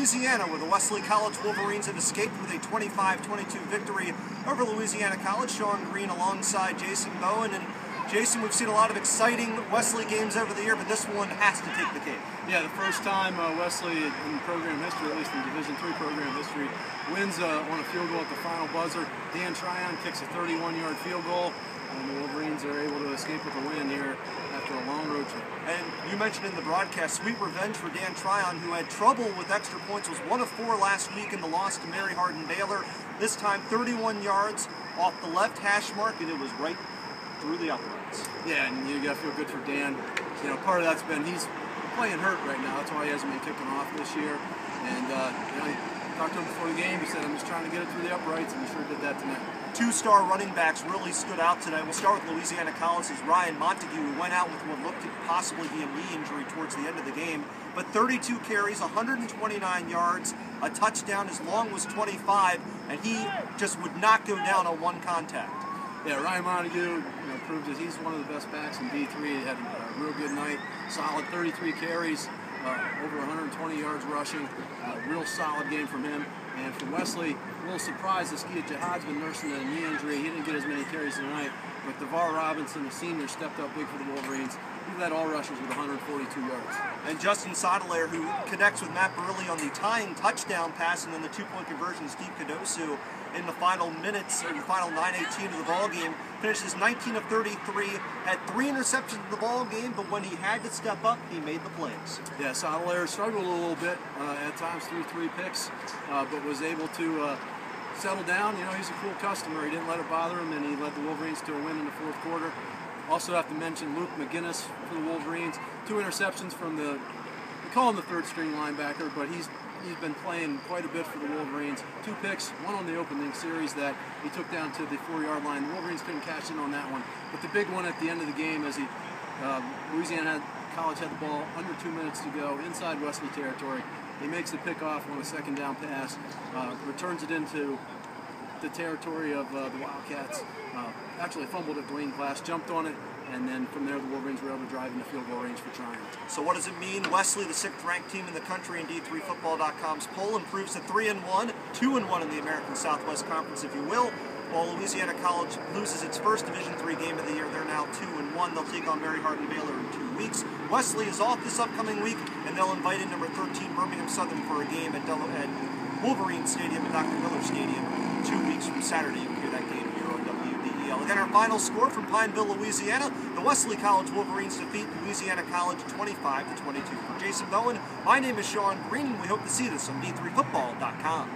Louisiana, where the Wesley College Wolverines have escaped with a 25-22 victory over Louisiana College. Sean Greene alongside Jason Bowen. And Jason, we've seen a lot of exciting Wesley games over the year, but this one has to take the cake. Yeah, the first time Wesley in program history, at least in Division III program history, wins on a field goal at the final buzzer. Dan Tryon kicks a 31-yard field goal, and the Wolverines are able to escape with a win here after a long road trip. And you mentioned in the broadcast, sweet revenge for Dan Tryon, who had trouble with extra points, was 1 of 4 last week in the loss to Mary Hardin-Baylor. This time 31 yards off the left hash mark, and it was right through the uprights. Yeah, and you got to feel good for Dan. You know, part of that's been he's playing hurt right now. That's why he hasn't been kicking off this year. And you know, I talked to him before the game. He said, "I'm just trying to get it through the uprights," and he sure did that tonight. 2-star running backs really stood out tonight. We'll start with Louisiana College's Ryan Montague, who went out with what looked to possibly be a knee injury towards the end of the game. But 32 carries, 129 yards, a touchdown. His long was 25, and he just would not go down on one contact. Yeah, Ryan Montague proved that he's one of the best backs in D3. He had a real good night. Solid 33 carries, over 120 yards rushing. Real solid game from him. And for Wesley, a little surprised that Skia Jihad's been nursing a knee injury. He didn't get as many carries tonight. But DeVar Robinson, the senior, stepped up big for the Wolverines. He led all rushers with 142 yards. And Justin Sotomayor, who connects with Matt Barilli on the tying touchdown pass and then the 2-point conversion, Steve Cadosu, in the final minutes, or the final 9:18 of the ball game, finishes 19 of 33, had 3 interceptions in the ball game, but when he had to step up, he made the plays. Yeah, Sotomayor struggled a little bit at times through 3 picks, but was able to settle down. You know, he's a cool customer. He didn't let it bother him, and he led the Wolverines to a win in the 4th quarter. Also have to mention Luke McGinnis for the Wolverines. 2 interceptions from we call him the 3rd-string linebacker, but he's been playing quite a bit for the Wolverines. 2 picks, one on the opening series that he took down to the 4-yard line. The Wolverines couldn't catch in on that one. But the big one at the end of the game as Louisiana College had the ball under 2 minutes to go inside Wesley territory. He makes the pickoff on a 2nd down pass, returns it into the territory of the Wildcats. Actually fumbled at Dwayne Glass, jumped on it, and then from there the Wolverines were able to drive into field goal range for triumph. So what does it mean? Wesley, the 6th-ranked team in the country in D3Football.com's poll, improves to 3-1, 2-1 in the American Southwest Conference, if you will, while Louisiana College loses its first Division III game of the year. They're now 2-1. They'll take on Mary Hardin-Baylor in 2 weeks. Wesley is off this upcoming week, and they'll invite in number 13 Birmingham Southern for a game at Wolverine Stadium and Dr. Miller Stadium 2 weeks from Saturday. You can hear that game here on WDEL. Again, our final score from Pineville, Louisiana. The Wesley College Wolverines defeat Louisiana College 25-22. For Jason Bowen, my name is Sean Greene, and we hope to see this on D3Football.com.